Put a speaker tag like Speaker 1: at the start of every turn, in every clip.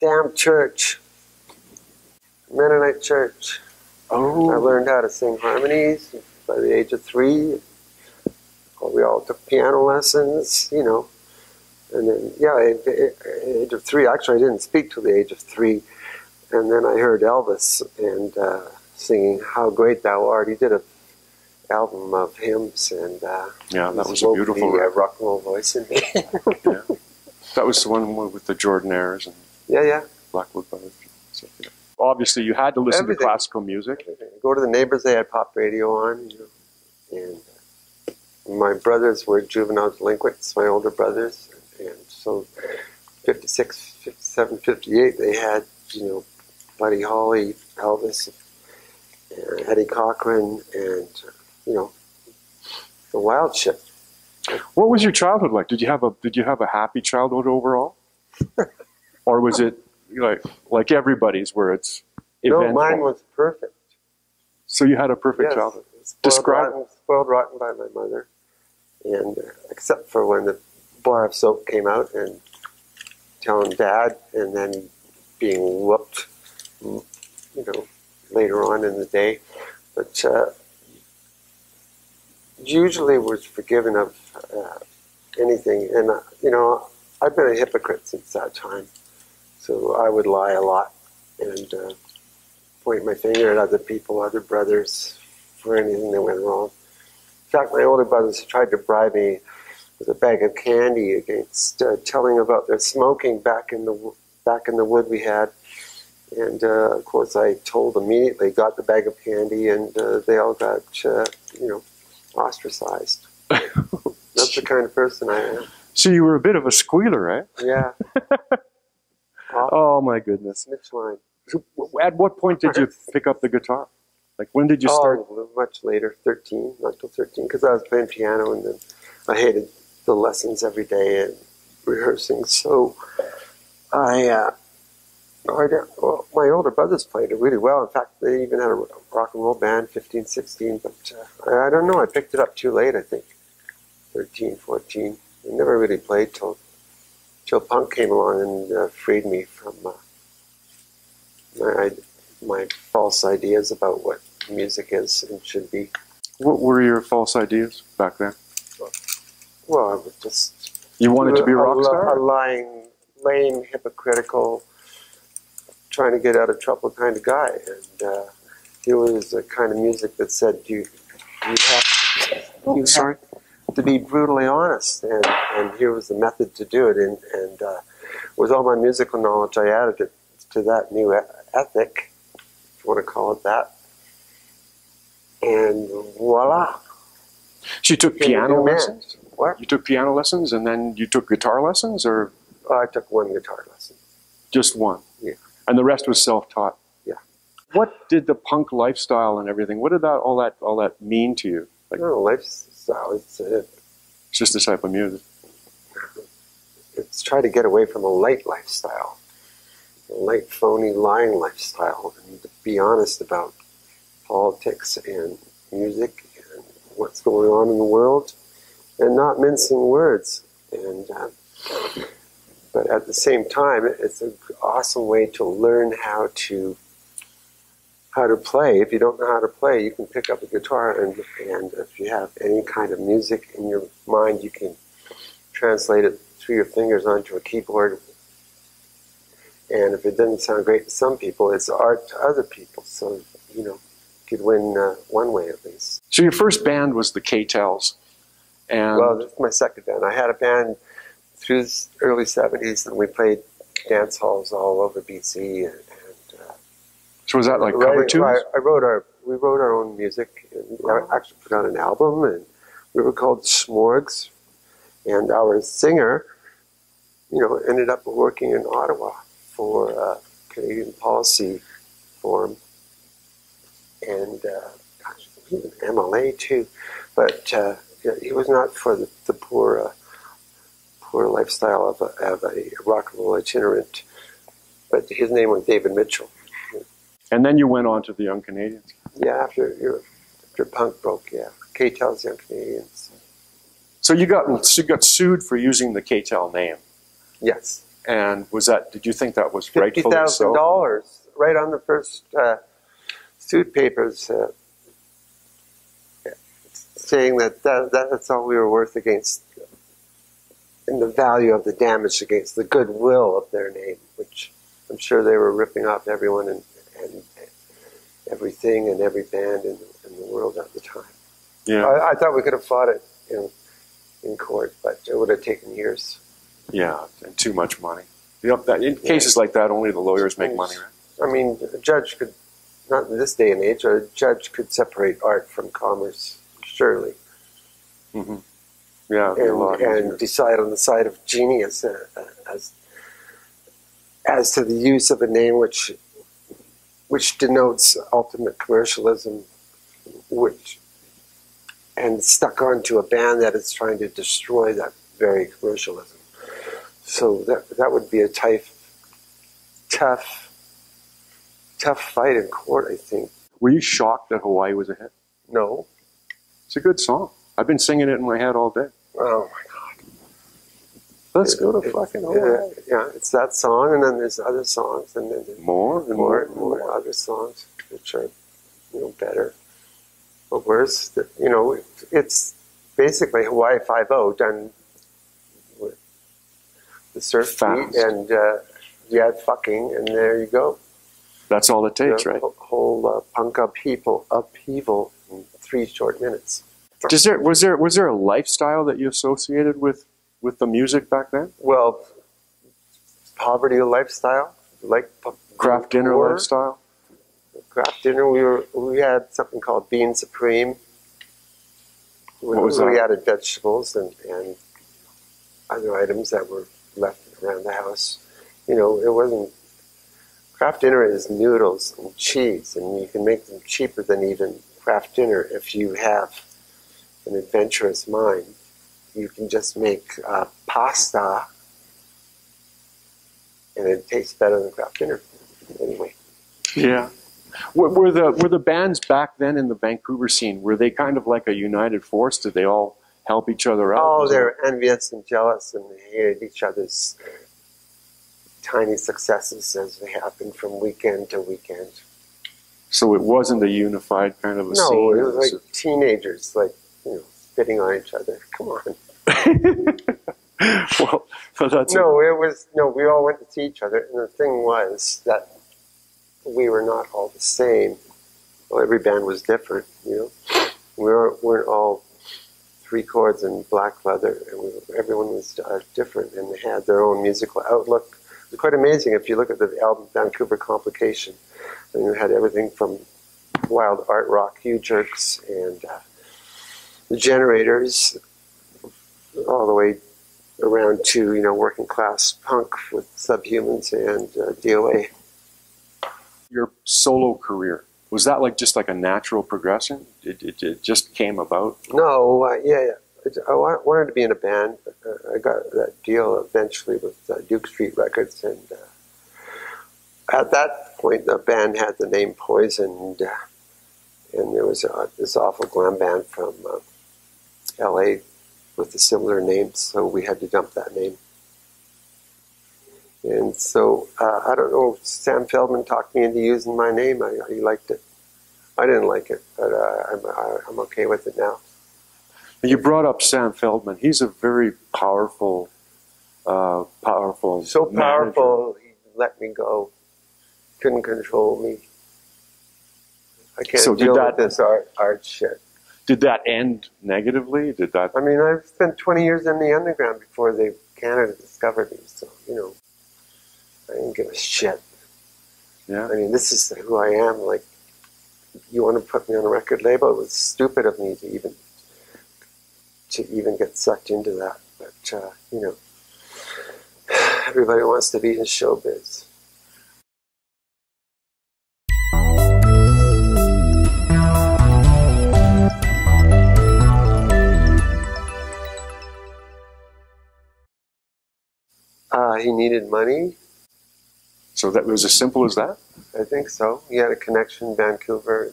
Speaker 1: Damn church. Mennonite church.
Speaker 2: Oh.
Speaker 1: I learned how to sing harmonies by the age of 3. We all took piano lessons, you know. And then, yeah, at the age of 3, actually I didn't speak till the age of 3. And then I heard Elvis and singing How Great Thou Art. He did an album of hymns, and
Speaker 2: yeah, that was a beautiful
Speaker 1: rock and roll voice in me.
Speaker 2: Yeah. That was the one with the Jordanaires and
Speaker 1: yeah.
Speaker 2: Blackwood Brothers. So, yeah. Obviously, you had to listen to classical music.
Speaker 1: Go to the neighbors; they had pop radio on, you know. And my brothers were juvenile delinquents, my older brothers, and so 56, 57, 58, they had, you know, Buddy Holly, Elvis, Eddie Cochran, and you know, the wild shit.
Speaker 2: What was your childhood like? Did you have a happy childhood overall, or was it like everybody's where it's eventful?
Speaker 1: No, mine was perfect.
Speaker 2: So you had a perfect childhood.
Speaker 1: Spoiled rotten by my mother, and except for when the bar of soap came out and telling Dad, and then being whooped, you know, later on in the day, but usually was forgiven of anything. And you know, I've been a hypocrite since that time, so I would lie a lot and point my finger at other people, other brothers, for anything that went wrong. In fact, my older brothers tried to bribe me with a bag of candy against telling about their smoking back in the wood we had. And of course, I told immediately, got the bag of candy, and they all got, you know, ostracized. That's the kind of person I am.
Speaker 2: So you were a bit of a squealer, eh?
Speaker 1: Yeah.
Speaker 2: Oh my goodness.
Speaker 1: Snitchline.
Speaker 2: So at what point did you pick up the guitar? Like when did you start?
Speaker 1: Oh, much later, 13, not till 13, because I was playing piano, and then I hated the lessons every day and rehearsing. So well, my older brothers played it really well. In fact, they even had a rock and roll band, 15, 16, but I don't know, I picked it up too late, I think, 13, 14. I never really played till punk came along and freed me from my false ideas about what music is and should be.
Speaker 2: What were your false ideas back then?
Speaker 1: Well, I was just...
Speaker 2: You wanted to be a rock star?
Speaker 1: A lying, lame, hypocritical, trying to get out of trouble kind of guy. And it was the kind of music that said you have to be brutally honest. And here was the method to do it. And with all my musical knowledge, I added it to that new ethic, if you want to call it that. And voila.
Speaker 2: So you took piano lessons?
Speaker 1: What?
Speaker 2: You took piano lessons and then you took guitar lessons, or?
Speaker 1: I took one guitar lesson.
Speaker 2: Just one?
Speaker 1: Yeah.
Speaker 2: And the rest was self-taught?
Speaker 1: Yeah.
Speaker 2: What did the punk lifestyle and everything, what did all that mean to you? Like,
Speaker 1: no, lifestyle, it's
Speaker 2: just the type of music.
Speaker 1: It's try to get away from a light lifestyle, a light, phony, lying lifestyle, and to be honest about politics and music and what's going on in the world, and not mincing words. And but at the same time, it's an awesome way to learn how to play. If you don't know how to play, you can pick up a guitar, and if you have any kind of music in your mind, you can translate it through your fingers onto a keyboard. And if it doesn't sound great to some people, it's art to other people. So, you know, you could win one way at least.
Speaker 2: So your first band was the K-Tells. And
Speaker 1: well, that's my second band. I had a band through the early 70s, and we played dance halls all over BC.
Speaker 2: So was that like cover tunes?
Speaker 1: We wrote our own music, and actually put out an album, and we were called Smorgs. And our singer, you know, ended up working in Ottawa for Canadian Policy Forum, and actually he was an MLA too, but he was not for the poor lifestyle of a rock and roll itinerant, but his name was David Mitchell.
Speaker 2: And then you went on to the Young Canadians.
Speaker 1: Yeah, after punk broke, yeah. K-Tells Young Canadians.
Speaker 2: So you got sued for using the K-Tel name.
Speaker 1: Yes.
Speaker 2: And did you think that was
Speaker 1: $50,000
Speaker 2: rightfully so?
Speaker 1: right on the first suit papers, saying that's all we were worth against, and the value of the damage against the goodwill of their name, which I'm sure they were ripping off everyone and everything and every band in the world at the time.
Speaker 2: Yeah.
Speaker 1: I thought we could have fought it in court, but it would have taken years.
Speaker 2: Yeah, and too much money. In cases like that, only the lawyers make money, right?
Speaker 1: I mean, a judge could, not in this day and age, a judge could separate art from commerce, surely.
Speaker 2: Mm-hmm. Yeah,
Speaker 1: and decide on the side of genius as to the use of a name which denotes ultimate commercialism, and stuck onto a band that is trying to destroy that very commercialism. So that would be a tough fight in court, I think.
Speaker 2: Were you shocked that Hawaii was a hit?
Speaker 1: No.
Speaker 2: It's a good song. I've been singing it in my head all day.
Speaker 1: Oh my God.
Speaker 2: Let's go to fucking Hawaii.
Speaker 1: Yeah, it's that song, and then there's other songs, and then there's
Speaker 2: more
Speaker 1: other songs which are, better or worse. It's basically Hawaii 5-0 done with the surf beat, and you add fucking, and there you go.
Speaker 2: That's all it takes, right?
Speaker 1: Whole punk upheaval in 3 short minutes.
Speaker 2: Was there a lifestyle that you associated with the music back then?
Speaker 1: Well, poverty lifestyle, like
Speaker 2: craft dinner lifestyle.
Speaker 1: Craft dinner. We had something called Bean Supreme.
Speaker 2: What was that?
Speaker 1: We added vegetables and other items that were left around the house. It wasn't. Craft dinner is noodles and cheese, and you can make them cheaper than even craft dinner if you have an adventurous mind. You can just make pasta, and it tastes better than craft dinner. Anyway.
Speaker 2: Yeah. Were the bands back then in the Vancouver scene, were they kind of like a united force? Did they all help each other out?
Speaker 1: Oh, they're envious and jealous, and they hated each other's tiny successes as they happened from weekend to weekend. So
Speaker 2: it wasn't a unified kind of a scene?
Speaker 1: No, it was like teenagers, spitting on each other. Come on.
Speaker 2: Well, that's
Speaker 1: we all went to see each other, and the thing was that we were not all the same. Well, every band was different, We weren't all 3 chords and black leather, and everyone was different, and they had their own musical outlook. It was quite amazing if you look at the album Vancouver Complication, and you had everything from wild art rock, Hugh Jerks, and the Generators, all the way around to working class punk with Subhumans and DOA.
Speaker 2: Your solo career, was that just like a natural progression? It just came about?
Speaker 1: No, I wanted to be in a band. I got that deal eventually with Duke Street Records, and at that point the band had the name Poison, and there was this awful glam band from LA with a similar name, so we had to dump that name. And so, I don't know, Sam Feldman talked me into using my name. He liked it. I didn't like it, but I'm okay with it now.
Speaker 2: You brought up Sam Feldman. He's a very powerful
Speaker 1: So
Speaker 2: manager.
Speaker 1: powerful, he let me go. Couldn't control me. I can't deal with this art shit.
Speaker 2: Did that end negatively?
Speaker 1: I mean, I've spent 20 years in the underground before Canada discovered me, so, I didn't give a shit.
Speaker 2: Yeah.
Speaker 1: I mean, this is who I am. You want to put me on a record label? It was stupid of me to even get sucked into that. But, everybody wants to be in showbiz. He needed money.
Speaker 2: So that was as simple as that?
Speaker 1: I think so. He had a connection in Vancouver.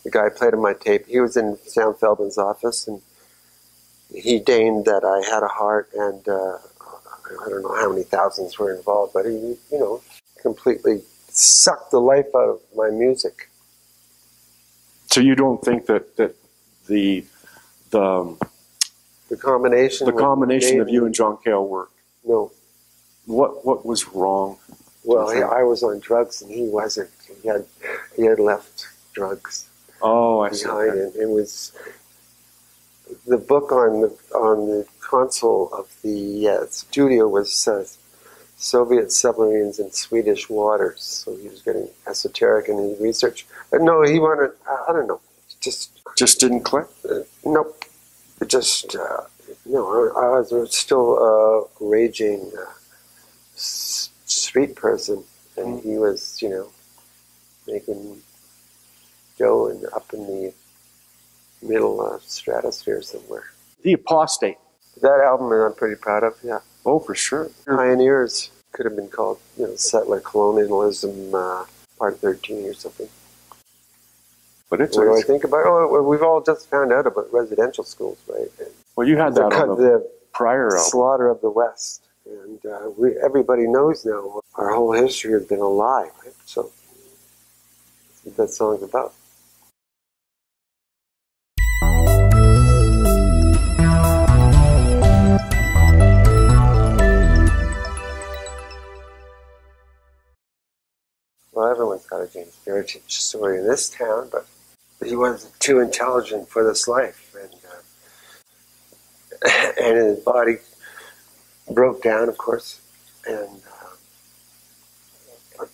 Speaker 1: The guy played on my tape. He was in Sam Feldman's office, and he deigned that I had a heart and I don't know how many thousands were involved, but he, you know, completely sucked the life out of my music.
Speaker 2: So you don't think that the combination of you and John Cale worked?
Speaker 1: No.
Speaker 2: What was wrong?
Speaker 1: Well, I was on drugs and he wasn't. He had left drugs behind, and it was the book on the console of the studio was Soviet submarines in Swedish waters. So he was getting esoteric in his research. But no, he wanted. I don't know.
Speaker 2: Just didn't click.
Speaker 1: Nope. It just I was still a raging street person, and he was, you know, making dough and up in the middle stratosphere somewhere.
Speaker 2: The Apostate.
Speaker 1: That album I'm pretty proud of, yeah.
Speaker 2: Oh, for sure.
Speaker 1: Pioneers could have been called, you know, settler colonialism, part 13 or something.
Speaker 2: But it's
Speaker 1: what do I think about it? Oh, we've all just found out about residential schools, right? And
Speaker 2: well, you had that on the prior album.
Speaker 1: Slaughter of the West. And everybody knows now our whole history has been a lie, right? So that's what that song's about. Well, everyone's got a James Heritage story in this town, but he wasn't too intelligent for this life, and his body broke down, of course, and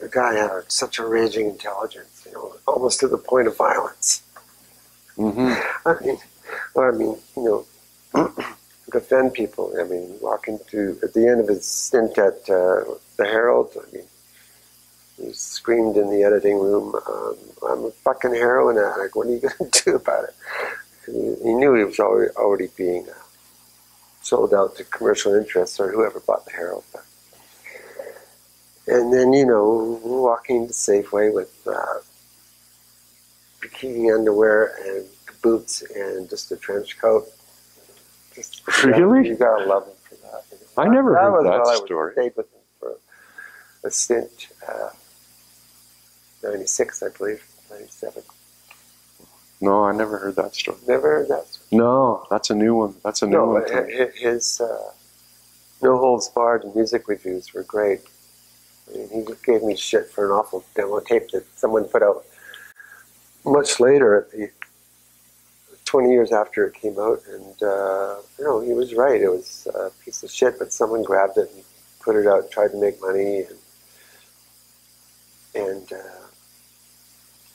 Speaker 1: the guy had such a raging intelligence, you know, almost to the point of violence.
Speaker 2: Mm-hmm.
Speaker 1: I mean, you know, defend people. I mean, walking through at the end of his stint at the Herald, I mean, he screamed in the editing room, "I'm a fucking heroin addict. What are you going to do about it?" He knew he was already being sold out to commercial interests or whoever bought the Herald. And then, you know, walking to Safeway with bikini underwear and boots and just a trench coat.
Speaker 2: Really?
Speaker 1: You gotta love him for that.
Speaker 2: I never heard that story.
Speaker 1: I stayed with him for a stint, 96, I believe, 97.
Speaker 2: No, I never heard that story.
Speaker 1: Never heard that story?
Speaker 2: No, that's a new one. That's a new one.
Speaker 1: His No Holds Barred music reviews were great. I mean, he gave me shit for an awful demo tape that someone put out much later, 20 years after it came out, and you know, he was right. It was a piece of shit, but someone grabbed it and put it out, tried to make money, and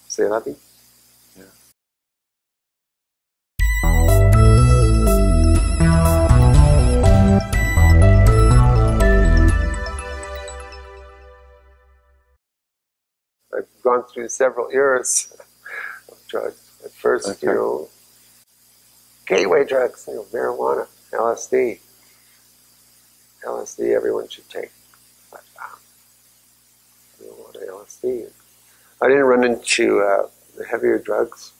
Speaker 1: say nothing.
Speaker 2: Yeah.
Speaker 1: I've gone through several eras of drugs. At first, you know, gateway drugs, you know, marijuana, LSD. LSD everyone should take. But I don't want LSD. I didn't run into the heavier drugs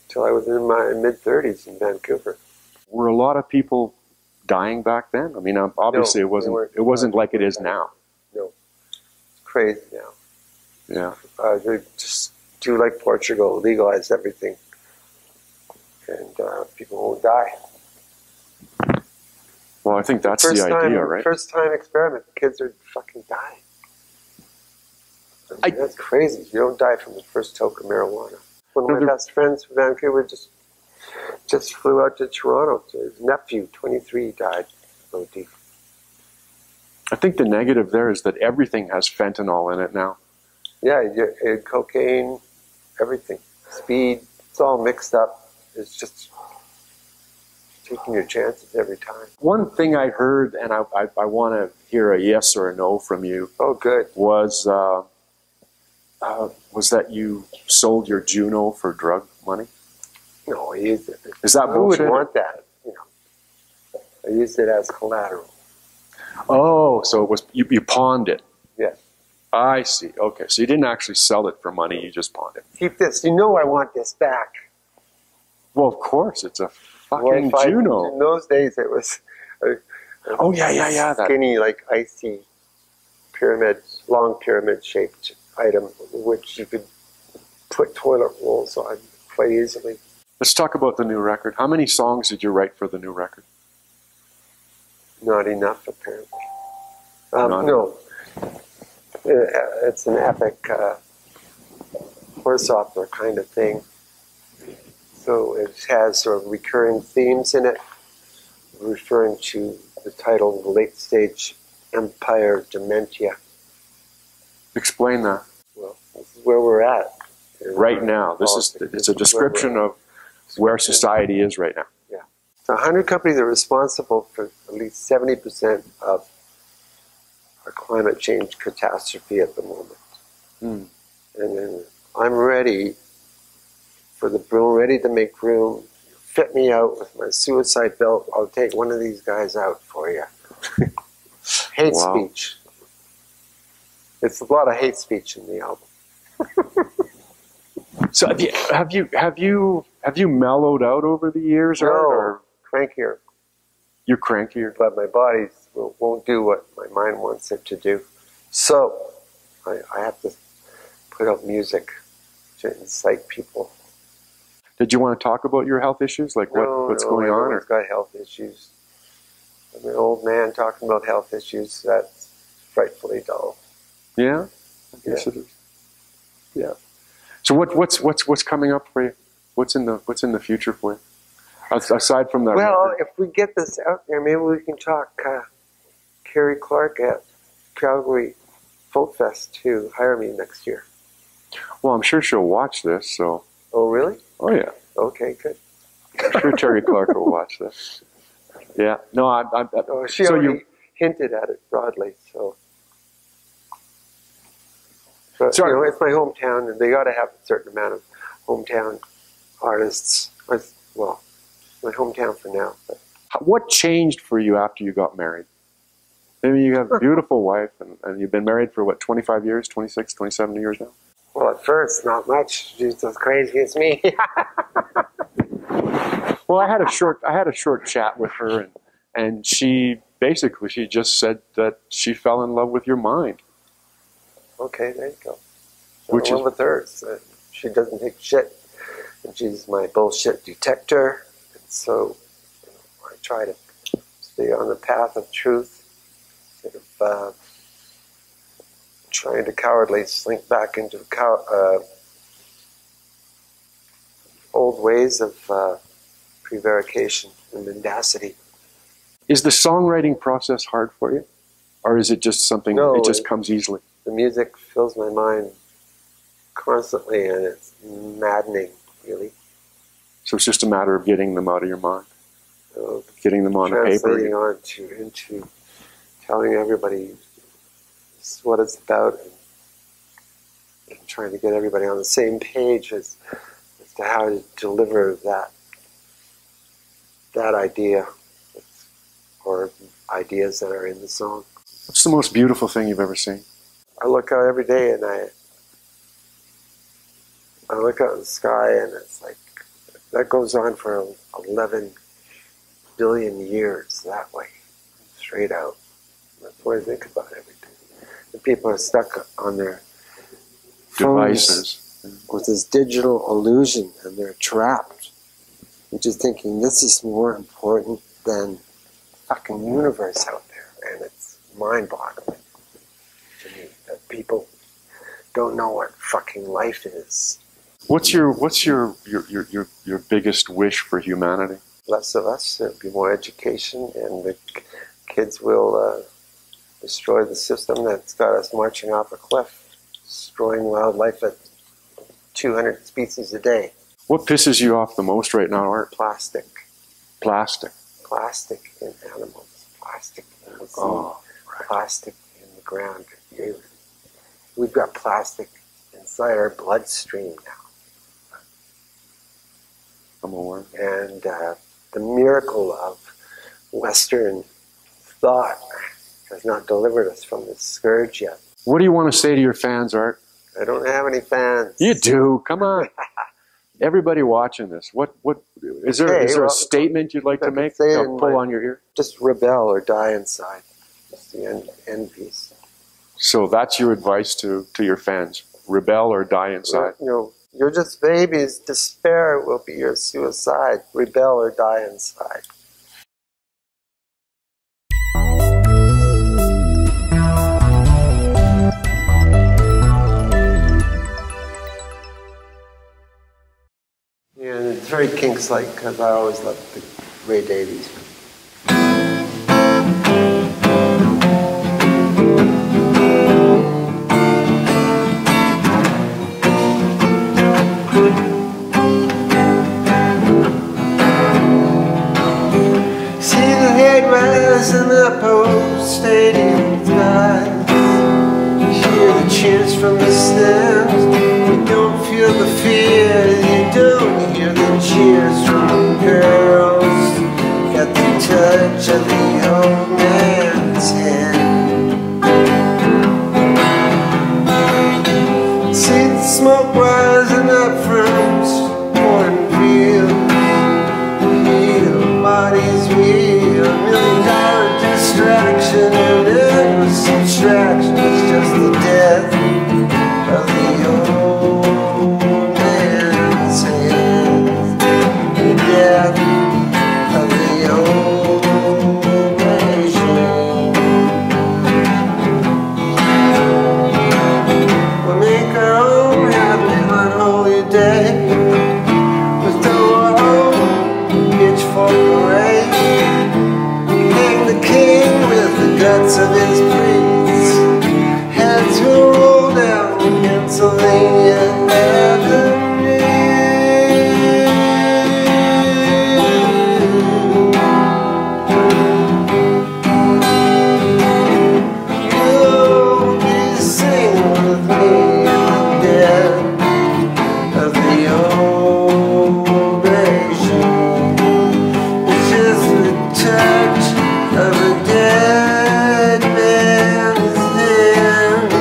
Speaker 1: till I was in my mid-30s in Vancouver.
Speaker 2: Were a lot of people dying back then? I mean, obviously
Speaker 1: No,
Speaker 2: it wasn't like it is now.
Speaker 1: No, it's crazy now.
Speaker 2: Yeah.
Speaker 1: They just do like Portugal, legalize everything, and people won't die.
Speaker 2: Well, I think that's the idea, right?
Speaker 1: First time experiment, kids are fucking dying. I mean, that's crazy. You don't die from the first toke of marijuana. One of my best friends from Vancouver just flew out to Toronto. His nephew, 23, died of OD.
Speaker 2: I think the negative there is that everything has fentanyl in it now.
Speaker 1: Yeah, cocaine, everything. Speed, it's all mixed up. It's just taking your chances every time.
Speaker 2: One thing I heard, and I want to hear a yes or a no from you.
Speaker 1: Oh, good.
Speaker 2: Was that you sold your Juno for drug money?
Speaker 1: No, I used it.
Speaker 2: Is that
Speaker 1: Who would
Speaker 2: bullshit?
Speaker 1: want that? You know, I used it as collateral.
Speaker 2: Oh, so it was you pawned it.
Speaker 1: Yes.
Speaker 2: I see. Okay, so you didn't actually sell it for money. You just pawned it.
Speaker 1: Keep this. You know I want this back.
Speaker 2: Well, of course, it's a fucking Juno.
Speaker 1: In those days, it was
Speaker 2: Oh, yeah, yeah, yeah. That.
Speaker 1: Skinny, like icy pyramid, long pyramid-shaped item, which you could put toilet rolls on quite easily.
Speaker 2: Let's talk about the new record. How many songs did you write for the new record?
Speaker 1: Not enough, apparently.
Speaker 2: Not
Speaker 1: no. It's an epic horse opera kind of thing. So it has sort of recurring themes in it, referring to the title, The Late Stage Empire Dementia.
Speaker 2: Explain that.
Speaker 1: Well, this is where we're at.
Speaker 2: Right now. It's a description of where society is right now.
Speaker 1: Yeah. So 100 companies are responsible for at least 70% of our climate change catastrophe at the moment.
Speaker 2: Mm.
Speaker 1: And then I'm ready for the room, ready to make room. Fit me out with my suicide belt. I'll take one of these guys out for you. Hate speech. It's a lot of hate speech in the album.
Speaker 2: So have you mellowed out over the years, or
Speaker 1: crankier?
Speaker 2: You're crankier,
Speaker 1: but my body won't do what my mind wants it to do. So I have to put out music to incite people.
Speaker 2: Did you want to talk about your health issues, like what's going on?
Speaker 1: Everyone's got health issues. I'm an old man talking about health issues. That's frightfully dull.
Speaker 2: Yeah, I guess it is. Yeah. So what's coming up for you? What's in the future for you? Aside from that.
Speaker 1: Well,
Speaker 2: record?
Speaker 1: if we get this out there, maybe we can talk Carrie Clark at Calgary Folk Fest to hire me next year.
Speaker 2: Well, I'm sure she'll watch this. So.
Speaker 1: Oh, really?
Speaker 2: Oh, yeah.
Speaker 1: Okay, good.
Speaker 2: I'm sure Terry Clark will watch this. Yeah. No,
Speaker 1: she already hinted at it broadly. So. But,
Speaker 2: Sorry.
Speaker 1: you know, it's my hometown, and they got to have a certain amount of hometown artists. Well, my hometown for now. But.
Speaker 2: What changed for you after you got married? Maybe you have a beautiful wife, and you've been married for, 25 years, 26, 27 years now?
Speaker 1: Well, at first, not much. She's as crazy as me.
Speaker 2: Well, I had a short chat with her, and she just said that she fell in love with your mind.
Speaker 1: Okay, there you go.
Speaker 2: Which
Speaker 1: is with her. She doesn't take shit, and she's my bullshit detector. And so I try to stay on the path of truth, instead of trying to cowardly slink back into old ways of prevarication and mendacity.
Speaker 2: Is the songwriting process hard for you, or is it just something that just comes easily?
Speaker 1: The music fills my mind constantly, and it's maddening, really. So
Speaker 2: it's just a matter of getting them out of your mind, getting them on paper.
Speaker 1: Translating into telling everybody what it's about, and trying to get everybody on the same page as to how to deliver that idea, or ideas that are in the song.
Speaker 2: What's the most beautiful thing you've ever seen?
Speaker 1: I look out every day, and I look out in the sky, and it's like, that goes on for 11 billion years that way, straight out. That's what I think about everything. The people are stuck on their
Speaker 2: devices
Speaker 1: with this digital illusion, and they're trapped. They're just thinking this is more important than the fucking universe out there, and it's mind-boggling to me that people don't know what fucking life is.
Speaker 2: What's your biggest wish for humanity?
Speaker 1: Less of us, there'll be more education, and the kids will destroy the system that's got us marching off a cliff, destroying wildlife at 200 species a day.
Speaker 2: What pisses you off the most right now, Art?
Speaker 1: Plastic.
Speaker 2: Plastic.
Speaker 1: Plastic in animals. Plastic in the sea. Plastic in the ground. We've got plastic inside our bloodstream now.
Speaker 2: I'm aware.
Speaker 1: And the miracle of Western thought has not delivered us from this scourge yet.
Speaker 2: What do you want to say to your fans, Art?
Speaker 1: I don't have any fans.
Speaker 2: You do. Come on. Everybody watching this, what is there?
Speaker 1: Okay,
Speaker 2: Is there
Speaker 1: well,
Speaker 2: a statement you'd like
Speaker 1: I
Speaker 2: to
Speaker 1: could
Speaker 2: make?
Speaker 1: say it
Speaker 2: You
Speaker 1: in
Speaker 2: know, pull
Speaker 1: my-
Speaker 2: on your ear.
Speaker 1: Just rebel or die inside. It's the end piece.
Speaker 2: So that's your advice to your fans: rebel or die inside.
Speaker 1: You know, you're just babies. Despair will be your suicide. Rebel or die inside. Yeah, and it's very Kinks-like because I always loved the Ray Davies. See the head rise in the post stadium skies. Hear the cheers from the stands. You don't feel the fear. You don't hear the cheers from the girls. Got the touch of the old man's hand. See the smoke rising up from cornfields. Heal bodies real. $1 million distraction and endless subtraction. It's just the death of the old man's hands. The death of the old nation. We'll make our own happy unholy day with the old pitchfork parade. Hang the king with the guts of his breeds. Heads will roll down Pennsylvania Avenue. You'll be singing with me in the dead of the old nation. It's just the touch of a dead man's hand.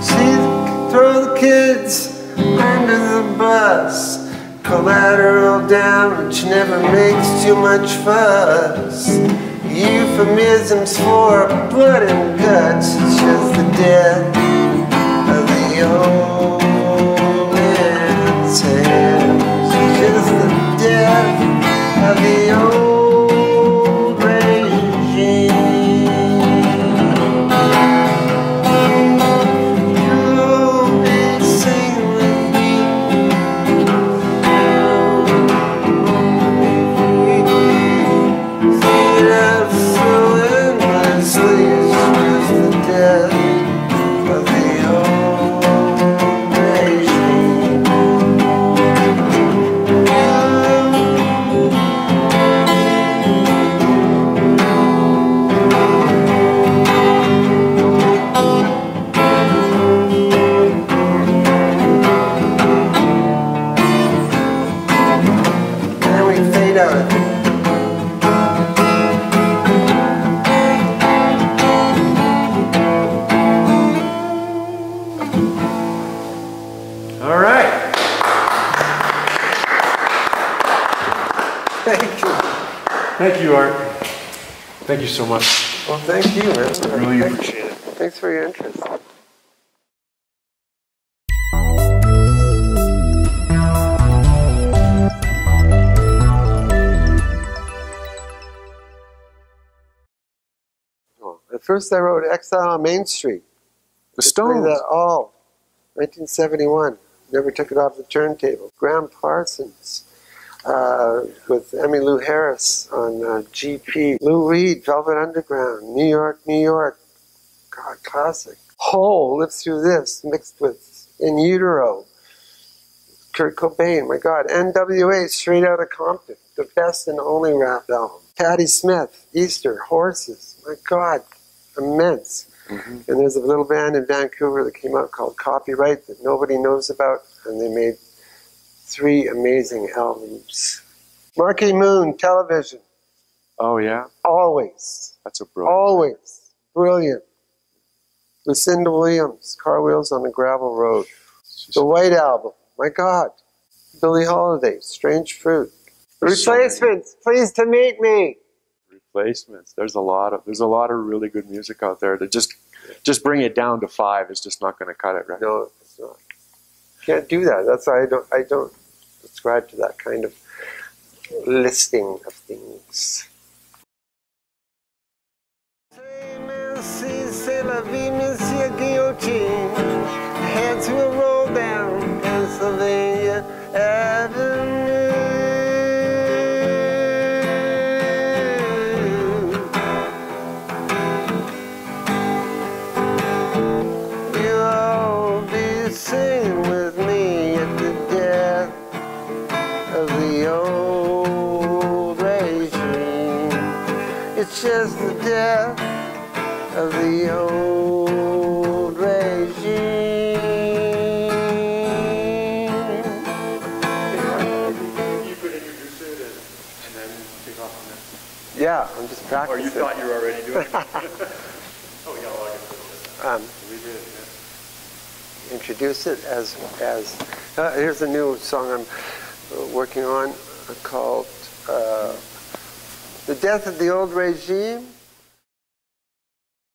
Speaker 1: See, throw the kids under the bus. Collateral damage never makes too much fuss. Euphemisms for blood and guts. It's just the death of the old man's hands. It's just the death of the old regime. You'll be singing with me. Singing out so endlessly. It's just the death of the old regime. And we fade out.
Speaker 2: All right.
Speaker 1: Thank you.
Speaker 2: Thank you, Art. Thank you so much.
Speaker 1: Well, thank you, man.
Speaker 2: Really
Speaker 1: Thanks-
Speaker 2: appreciate it.
Speaker 1: Thanks for your interest. At first I wrote Exile on Main Street.
Speaker 2: The
Speaker 1: Played
Speaker 2: Stones.
Speaker 1: that all. 1971. Never took it off the turntable. Graham Parsons with Emmylou Harris on GP. Lou Reed, Velvet Underground. New York, New York. God, classic. Hole, Live Through This, mixed with In Utero. Kurt Cobain, my God. NWA, Straight Outta Compton. The best and only rap album. Patti Smith, Easter, Horses. My God, immense.
Speaker 2: Mm-hmm.
Speaker 1: And there's a little band in Vancouver that came out called Copyright that nobody knows about, and they made 3 amazing albums. Marquee Moon, Television,
Speaker 2: Oh yeah,
Speaker 1: always,
Speaker 2: that's a brilliant.
Speaker 1: always, brilliant. Lucinda Williams, Car Wheels on a Gravel Road. The White Album, my God. Billie Holiday, Strange Fruit. Replacements, Pleased to Meet Me.
Speaker 2: Replacements. There's a lot of really good music out there. That just bring it down to 5 is just not going to cut it, right?
Speaker 1: No, it's not. Can't do that. That's why I don't subscribe to that kind of listing of things. C'est la vie, Monsieur Guillotine. Heads will roll down Pennsylvania Avenue. You'll all be singing with me at the death of the old regime. It's just the death of the old regime.
Speaker 2: You could introduce it and then take off from there.
Speaker 1: Yeah, I'm just practicing.
Speaker 2: Or you thought you were already doing it? Oh, yeah, well, I guess we did, yeah.
Speaker 1: Introduce it as here's a new song I'm working on called The Death of the Old Regime.